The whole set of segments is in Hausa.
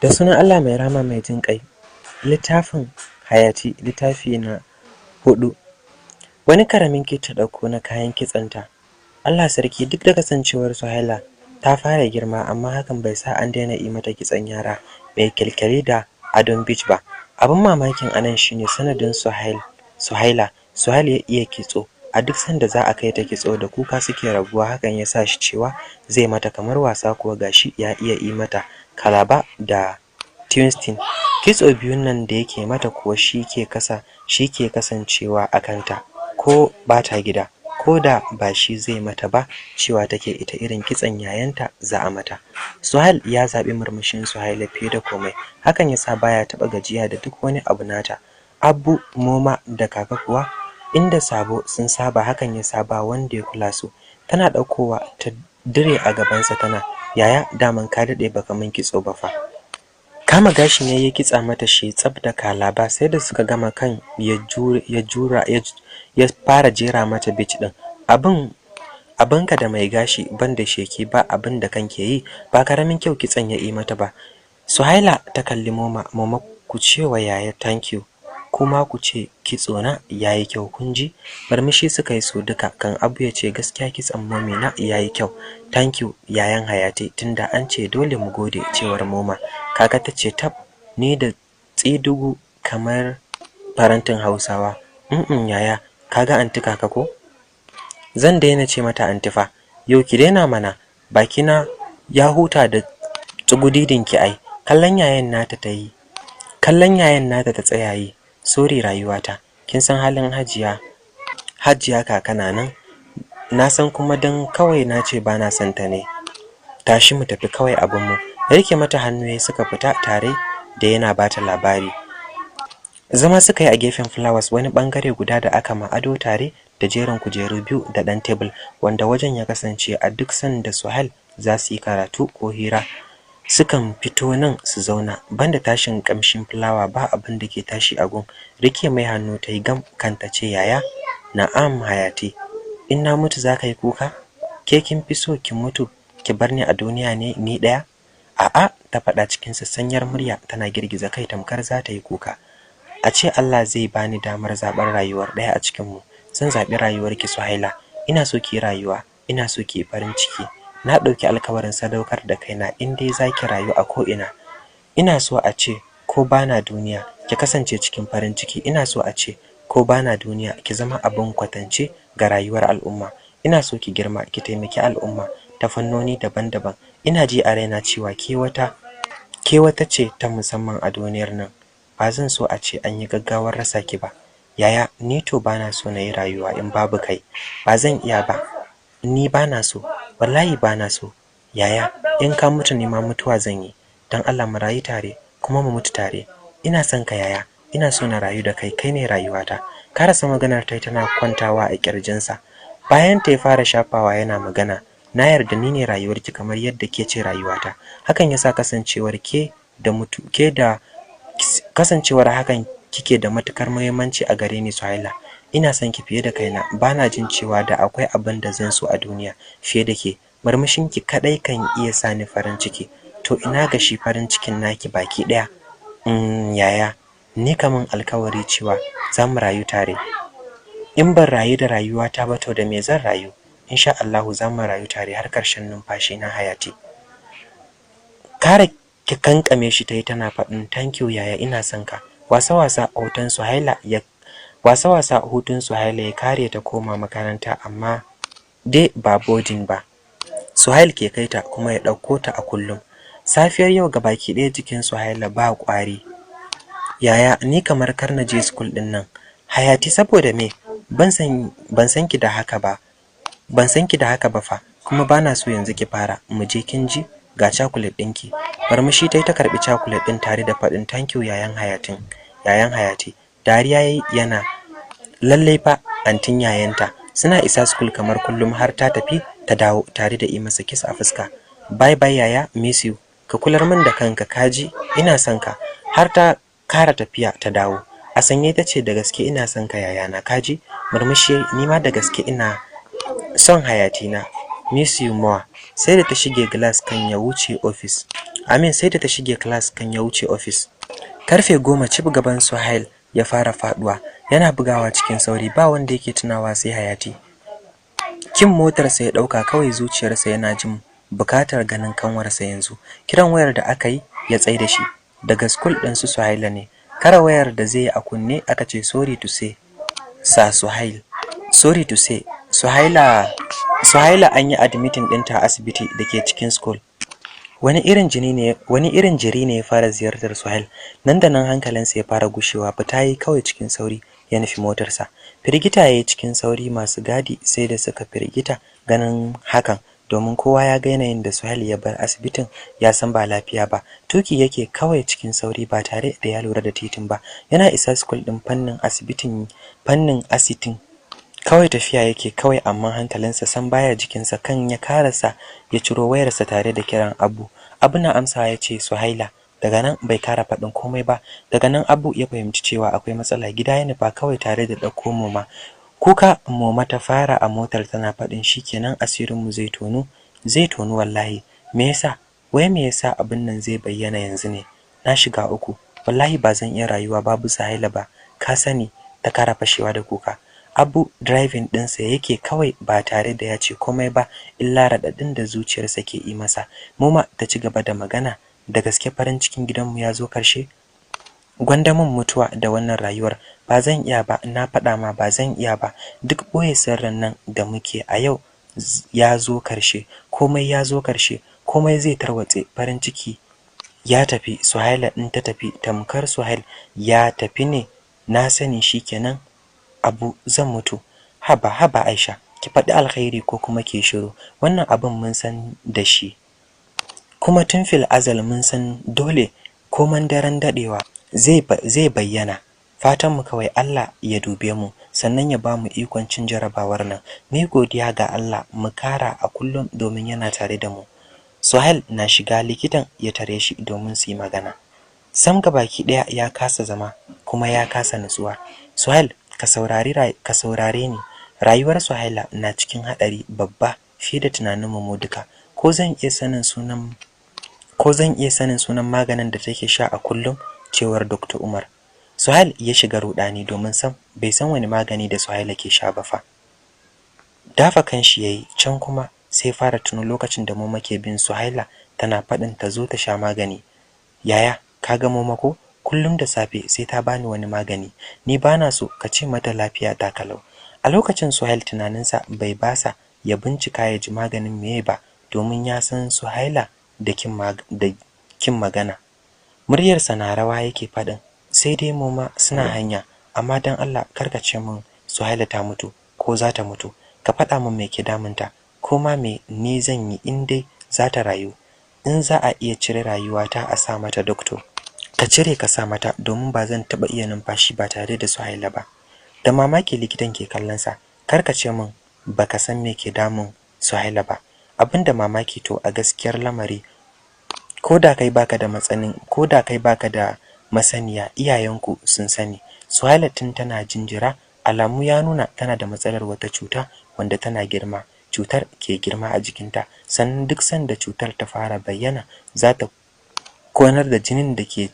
Da sunan Allah mai rama mai jin ƙai. Littafin Hayati littafi na 4. Wani karamin kit ta ɗauko na kayan kitsanta. Allah sarki, duk da kasancewar Soyayya ta fara girma amma hakan bai sa an daina yi mata kitson yara mai kyalkyali da adon beach ba. Abin mamakin anan shine sanadin Soyayya ya iya kitso. A duk sanda za a kai ta kitso da kuka suke rabuwa, hakan ya sa shi cewa zai mata kamar wasa, kuwa gashi ya iya yi mata kalaba da twisting. Kitso biyun nan da yake mata kuwa shi ke kasancewa a kanta ko ba ta gida, ko da ba shi zai mata ba, cewa take ita irin kitson yayanta za a mata. Suhail ya zaɓi murmushin Soyayya fiye da komai, hakan ya sa baya taɓa gajiya da duk wani abu nata. Abu, Moma da Kaka kuwa inda sabo sun saba, hakan ya sa ba wanda ya kula su. Tana ɗaukowa ta dire a gabansa tana, yaya daman ka daɗe baka min kitso ba fa. Kama gashi ne ya kitsa mata shi tsab da kalaba, sai da suka gama kan ya fara jera mata beach din. Abinka da mai gashi ban da sheki ba abin da kanke yi, ba karamin kyau kitson ya yi mata ba. Soyayya ta kalli Moma ku ce wa yaya thank you, kuma ku ce kitso na yayi kyau kun ji. Barmishi suka yi su duka, kan Abu ya ce gaskiya kitson Mommy na yayi kyau. Thank you yayan Hayati, tunda an ce dole mu gode, cewar Moma. Kaka ta ce tab, ni da tsidugu kamar farantin Hausawa. Yaya, kaga anti Kaka ko? Zan daina ce mata anti fa. Yau ki daina mana, bakina ya huta da tsugudidinki ai. Kallon yayan nata ta tsaya yi. Sorry rayuwata, kin san halin Hajiya Kaka na nan. Na san kuma dan kawai na ce ba na son ta ne. Tashi mu tafi kawai abinmu. Rike mata hannu ya suka fita tare da yana bata labari. Zama suka yi a gefen flowers, wani bangare guda da aka ma ado tare da jerin kujeru biyu da dan table, wanda wajen ya kasance a duk sanda Soyayya za su yi karatu ko hira sukan fito nan su zauna. Banda tashin kamshin fulawa ba abin da ke tashi a gun. Rike mai hannu ta yi gam kanta ce, yaya na'am Hayati, in na mutu za ka yi kuka? Ke kin fi so kin mutu ki bar ni a duniya ne ni ɗaya? A'a, ta faɗa cikin sassanyar murya tana girgiza kai tamkar za ta yi kuka. A ce Allah zai bani damar zaɓar rayuwar ɗaya a cikinmu, zan zaɓi rayuwarki Soyayya. Ina so ki rayuwa, ina so ki farin ciki. Na ɗauki alkawarin sadaukar da kaina in dai za ki rayu a ko'ina. Ina so a ce ko bana duniya ki kasance cikin farin ciki. Ina so a ce ko bana duniya ki zama abin kwatance ga rayuwar al'umma. Ina so ki girma ki taimaki al'umma ta fannoni daban-daban. Ina ji a raina cewa ke wata ce ta musamman a duniyar nan. Ba zan so a ce an yi gaggawar rasa ki ba. Yaya, ni to bana so na yi rayuwa in babu kai. Ba zan iya ba. Ni bana so. Wallahi bana so. Yaya, in ka mutu ne ma mutuwa zan yi. Don Allah mu rayu tare kuma mu mutu tare. Ina son ka yaya. Ina so na rayu da kai, kai ne rayuwata. Karasa maganar ta tana kwantawa a kirjinsa. Bayan ta ya fara shafawa yana magana. Na yarda ni ne rayuwarki kamar yadda ke ce rayuwata. Hakan yasa kasancewar hakan kike da matukar muhimmanci a gare ni Soyayya. Ina son ki fiye da kaina. Bana jin cewa da akwai abin da zan so a duniya fiye da ke. Murmushin ki kadai kan iya sa ni farin ciki. To ina ga shi farin cikin naki baki daya. Yaya, ni kaman alkawari cewa za mu rayu tare. In ban rayu da rayuwata ba to da me zan rayu? Insha Allah za mu rayu tare har ƙarshen numfashi na Hayati. Kare ki kankame shi tayi tana faɗin thank you yaya, ina son ka. Wasa-wasa hutun Soyayya ya kare ta koma makaranta, amma dai ba boarding ba. Soyayya ke kai ta kuma ya ɗauko ta a kullum. Safiyar yau gabaki ɗaya jikin Soyayya ba ƙwari. Yaya, ni kamar kar na je school ɗin nan. Hayati, saboda me? Ban san ki da haka ba. Ban san ki da haka ba fa, kuma bana so yanzu ki fara. Mu je kin ji, ga chocolate ɗinki. Barmishi ta karɓi chocolate ɗin tare da faɗin thank you yayan Hayati. Dariya yayi yana lallai fa antin yayanta. Suna isa school kamar kullum har ta tafi ta dawo tare da yi masa kiss a fuska. Bye bye yaya, miss you. Ka kular min da kanka kaji, ina son ka. Har ta kara tafiya ta dawo. A sanye ta ce da gaske ina son ka yayana kaji. Murmushi ni ma da gaske ina son Hayati na. Miss you more. Sai da ta shige class kan ya wuce office. Amin sai da ta shige class kan ya wuce office. Karfe 10 cib gaban Suhail ya fara faduwa. Yana bugawa cikin sauri ba wanda yake tunawa sai Hayati. Kin motarsa ya dauka kawai zuciyarsa yana jin bukatar ganin kanwarsa yanzu. Kiran wayar da aka yi ya tsaida shi. Daga school din su Suhaila ne. Kara wayar da zai yi a kunne aka ce sorry to say sa Suhail. Sorry to say Suhaila an yi admitting ɗinta a asibiti dake cikin school. Wani irin jiri ne ya fara ziyartar Suhail. Nan da nan hankalinsa ya fara gushewa, fita yi kawai cikin sauri ya nufi motarsa. Firgita yayi cikin sauri, masu gadi sai da suka firgita ganin hakan, domin kowa ya ga yanayin da Suhail ya bar asibitin ya san ba lafiya ba. Tuki yake kawai cikin sauri ba tare da ya lura da titin ba. Yana isa school din fannin asitin kawai tafiya yake kawai, amma hankalinsa san baya jikinsa. Kan ya karasa ya ciro wayarsa tare da kiran Abu na amsawa ya ce Suhaila. Daga nan bai kara faɗin komai ba. Daga nan Abu ya fahimci cewa akwai matsala. Gida ya nufa kawai tare da ɗauko Moma. Kuka Moma ta fara a motar tana faɗin shikenan asirinmu zai tonu wallahi. Me yasa? Wai me yasa abin nan zai bayyana yanzu ne? Na shiga uku. Wallahi ba zan iya rayuwa babu Suhaila ba. Ka sani. Ta kara fashewa da kuka. Abu driving ɗinsa yake kawai ba tare da ya ce komai ba, illa raɗaɗin da zuciyarsa ke yi masa. Moma ta ci gaba da magana. Da gaske farin cikin gidanmu ya zo ƙarshe? Gwanda mun mutuwa da wannan rayuwar. Ba zan iya ba, na faɗa ma ba zan iya ba. Duk ɓoye sirrin nan da muke a yau ya zo ƙarshe. Komai ya zo ƙarshe. Komai zai tarwatse. Farin ciki ya tafi. Suhaila ɗin ta tafi. Tamkar Suhail ya tafi ne. Na sani shikenan. Abu zan mutu. Haba Aisha, ki faɗi alkhairi ko kuma ki shiru. Wannan abin mun san da shi. Kuma tun fil azal mun san dole koman daren dadewa zai bayyana. Fatan mu kawai Allah ya dube mu sannan ya bamu ikon cin jarabawar nan. Ni godiya ga Allah mu kara a kullum domin yana tare da mu. Suhail na shiga likitan ya tare shi domin su yi magana. Sam gabaki daya ya kasa zama kuma ya kasa nutsuwa. Suhail ka saurare ni. Rayuwar Suhaila na cikin hadari babba fiye da tunanin mu duka. Ko zan iya sanin sunan maganin da take sha a kullum? Cewar Dr. Umar. Suhail ya shiga rudani domin sam bai san wani magani da Suhaila ke sha ba fa. Dafa kanshi yayi, can kuma sai fara tuno lokacin da Mama ke bin Suhaila tana fadin ta zo ta sha magani. Yaya, kaga Mama ko? Kullum da safe sai ta bani wani magani. Ni bana so, ka ce mata lafiya ta kalau. A lokacin Suhail tunaninsa bai basa ya bincika ya ji maganin meye ba, domin ya san Suhaila da kin magana. Muryarsa na rawa yake faɗin, sai dai Mama suna hanya, amma dan Allah karka ce min Suhaila ta mutu ko za ta mutu. Ka faɗa min me ke damunta, ko ma me ni zan yi in dai za ta rayu. In za a iya cire rayuwata a sa mata doctor, ka cire ka sa mata, domin ba zan taɓa iya numfashi ba tare da Suhaila ba. Da mamaki likitan ke kallon sa. Karka ce min baka san me ke damun Suhaila ba. Abinda mamaki to a gaskiyar lamari, koda kai baka da masaniya, iyayenku sun sani. Suhaila tun tana jinjira, alamu ya nuna tana da matsalar wata cuta wanda tana girma. Cutar ke girma a jikinta, sannan duk sanda cutar ta fara bayyana za ta konar da jinin da ke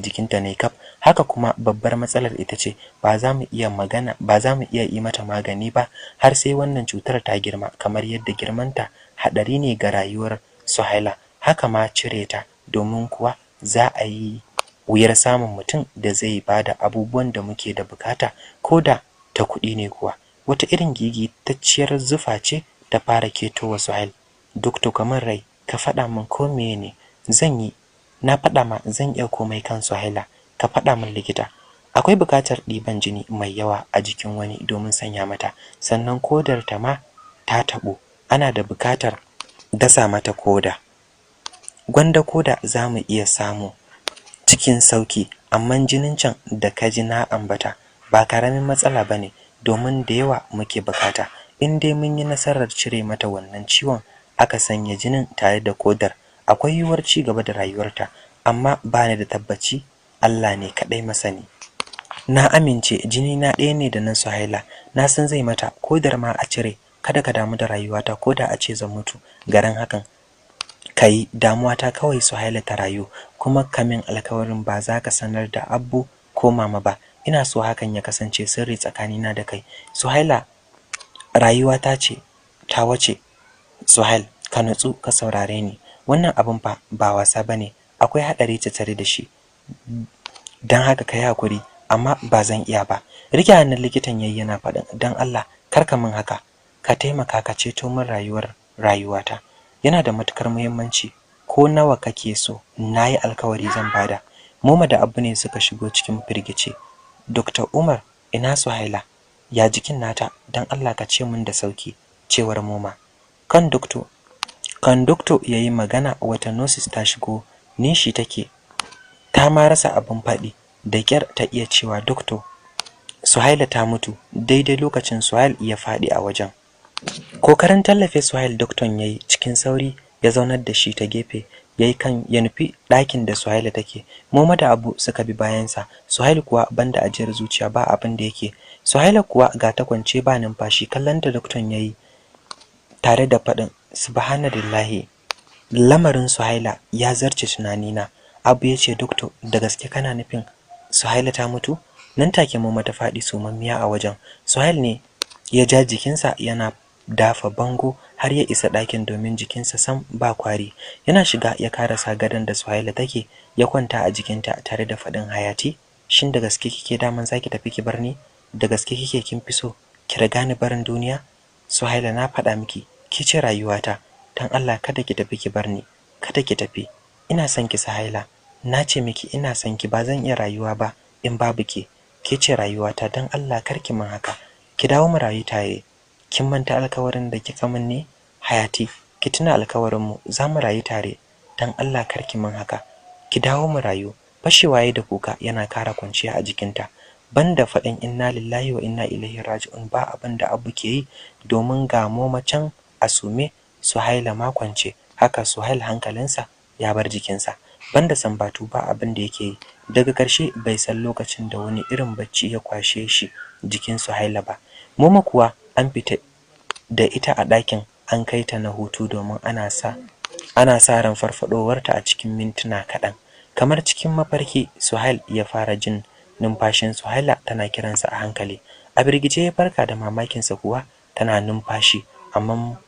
jikinta ne kaf. Haka kuma babbar matsalar ita ce ba za mu iya yi mata magani ba har sai wannan cutar ta girma, kamar yadda girmanta hadari ne ga rayuwar Suhaila. Haka ma cire ta, domin kuwa za a yi wuyar samun mutum da zai bada abubuwan da muke da bukata, ko da ta kuɗi ne kuwa. Wata irin gigitacciyar zufa ce ta fara ketowa Suhail. Doctor kamar rai, ka faɗa min ko meye ne zan yi. Na faɗa ma zan iya komai kan Suhaila. Ka faɗa min likita. Akwai buƙatar ɗiban jini mai yawa a jikin wani domin sanya mata, sannan kodar ta ma ta taɓo. Ana da buƙatar dasa mata koda. Gwanda koda za mu iya samu cikin sauki, amma jinin can da ka ji na ambata ba karamin matsala bane, domin da yawa muke bukata. In dai mun yi nasarar cire mata wannan ciwon aka sanya jinin tare da kodar, akwai yiwuwar ci gaba da rayuwarta, amma ba ni da tabbaci. Allah ne kadai masani. Na amince jini na ɗaya ne da na Suhaila. Na san zai mata, kodar ma a cire kada ka damu da rayuwata ko da a ce zan mutu garin hakan kai damuwata kawai Suhaila ta rayu kuma kamin alkawarin ba za ka sanar da Abbu ko mama ba. Ina so hakan ya kasance sirri tsakanina da kai. Suhaila rayuwata ce ta wace. Suhail ka nutsu ka saurare ni. Wannan abin fa ba wasa bane. Akwai hadari tattare da shi. Dan haka kai hakuri amma ba zan iya ba. Rike hannun likitan yayi yana faɗin dan Allah kar ka min haka. Ka taimaka ka ceto min rayuwata. Yana da matukar muhimmanci. Ko nawa kake so nayi alkawari zan bada. Moma da Abu ne suka shigo cikin firgice. Dr. Umar ina Suhaila? Ya jikin nata dan Allah ka ce min da sauki cewar Moma. Kan doctor yayi magana wata nurse ta shigo nishi take. Ta ma rasa abin faɗi da kyar ta iya cewa doctor Suhaila ta mutu. Daidai lokacin Suhail ya faɗi a wajen. Kokarin tallafe Suhail doctor yayi cikin sauri ya zaunar da shi ta gefe yayi kan ya nufi ɗakin da Suhaila take. Moma da Abu suka bi bayansa. Suhail kuwa banda ajiyar zuciya ba abin da yake. Suhaila kuwa ga ta kwance ba numfashi kallon da doctor yayi tare da faɗin subhanallahi. Lamarin Suhaila ya zarce tunanina. Abu ya ce doctor da gaske kana nufin Suhaila ta mutu? Nan take Moma ta faɗi sumammiya a wajen. Suhail ne ya ja jikinsa yana dafa bango har ya isa ɗakin domin jikinsa sam ba kwari. Yana shiga ya karasa gadon da Suhaila take ya kwanta a jikinta tare da faɗin Hayati, shin da gaske kike daman zaki tafi ki bar ni? Da gaske kike kin fi so ki riga ni barin duniya? Suhaila na faɗa miki ki ce rayuwata, dan Allah kada ki tafi ki bar ni, kada ki tafi. Ina son ki Suhaila, na ce miki ina son ki, ba zan iya rayuwa ba in babu ki. Ki ce rayuwata, dan Allah kar ki min haka. Ki dawo mu rayu tare. Kin manta alkawarin da kika min ne? Hayati, ki tuna alkawarin mu, za mu rayu tare. Dan Allah kar ki min haka. Ki dawo mu rayu. Fashewa yayi da kuka yana kara kwanciya a jikinta. Banda faɗin inna lillahi wa inna ilaihi raji'un ba abin da Abu ke yi domin ga Moma can a sume, Suhaila ma kwance. Haka Suhail hankalinsa ya bar jikinsa. Banda sambatu ba abin da yake yi. Daga ƙarshe bai san lokacin da wani irin bacci ya kwashe shi jikin Suhaila ba. Moma kuwa an fita da ita a ɗakin an kai ta na hutu domin ana sa ran farfadowarta a cikin mintuna kaɗan. Kamar cikin mafarki Suhail ya fara jin numfashin Suhaila tana kiransa a hankali. A birgice ya farka da mamakinsa kuwa tana numfashi amma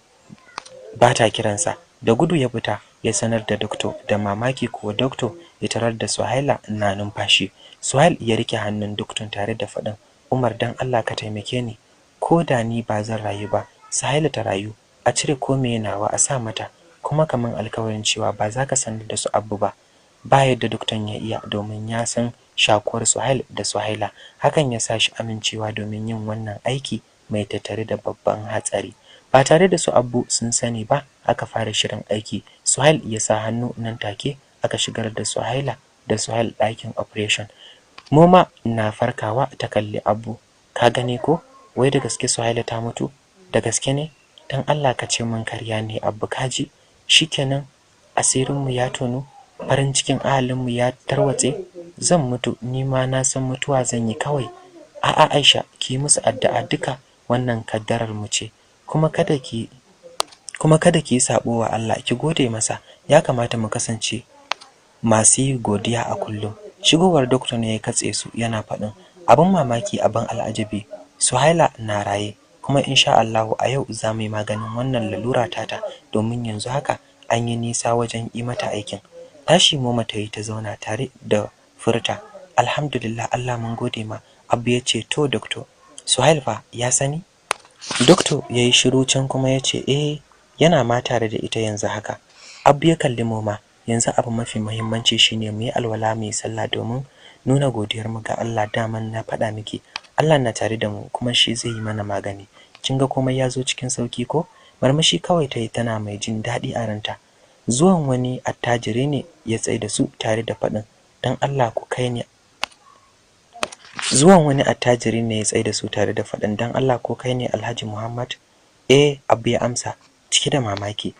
ba ta kiransa. Da gudu ya fita ya sanar da doctor, da mamaki kuwa doctor ya tarar da Suhaila na numfashi. Suhail ya rike hannun doctor tare da faɗin Umar dan Allah ka taimake ni, ko da ni ba zan rayu ba Suhaila ta rayu. A cire ko me nawa a sa mata, kuma kaman alkawarin cewa ba za ka sanar da su Abu ba. Ba yadda doctor ya iya domin ya san shakuwar Suhail da Suhaila. Hakan ya sa shi amincewa domin yin wannan aiki mai tattare da babban hatsari. Ba tare da su Abu sun sani ba aka fara shirin aiki. Suhail ya sa hannu nan take aka shigar da Suhaila da Suhail ɗakin operation. Moma na farkawa ta kalli Abu. Ka gane ko? Wai da gaske Suhaila ta mutu? Da gaske ne? Dan Allah ka ce min karya ne Abu, kaji? Shikenan asirinmu ya tono, farin cikin ahalinmu ya tarwatse. Zan mutu, ni ma na san mutuwa zan yi kawai. A'a Aisha, ki musu addu'a duka, wannan kaddarar mu ce. Kuma kada ki sabo wa Allah, ki gode masa. Ya kamata mu kasance masu yi godiya a kullum. Shigowar doctor ne ya katse su yana faɗin abin mamaki, abin al'ajabi. Suhaila na raye kuma insha Allah a yau za mu yi maganin wannan lalura tata, domin yanzu haka an yi nisa wajen yi mata aikin. Tashi Moma ta yi ta zauna tare da furta alhamdulillah, Allah mun gode ma. Abu ya ce to doctor Suhail fa ya sani? Doctor ya yi shiru can kuma ya ce yana ma tare da ita yanzu haka. Abu ya kalli Moma, yanzu abu mafi muhimmanci shine mu yi alwala mu yi sallah domin nuna godiyar mu ga Allah. Daman na faɗa miki Allah na tare da mu kuma shi zai yi mana magani. Kin ga komai ya zo cikin sauki ko? Marmashi kawai ta yi tana mai jin daɗi a ranta. Zuwan wani attajiri ne ya tsaye da su tare da faɗin dan Allah ku kai ni. Zuwan wani attajiri ne ya tsaye da su tare da faɗin dan Allah ko kai ne Alhaji Muhammad? Abu ya amsa cike da mamaki.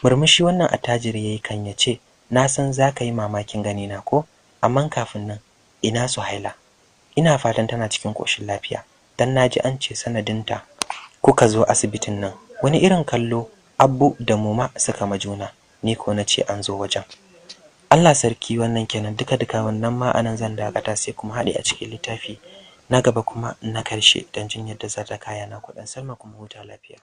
Murmushi wannan attajiri yayi kan ya ce na san za ka yi mamakin gani na ko, amma kafin nan ina Suhaila? Ina fatan tana cikin koshin lafiya dan naji an ce sanadinta kuka zo asibitin nan? Wani irin kallo Abbu da Muma suka ma juna, ni ko na ce an zo wajen. Allah sarki, wannan kenan, duka duka wannan ma anan zan dakata, sai kuma haɗe a cikin littafi na gaba kuma na karshe dan jin yadda zata kaya na kuɗin Salma, kuma huta lafiya.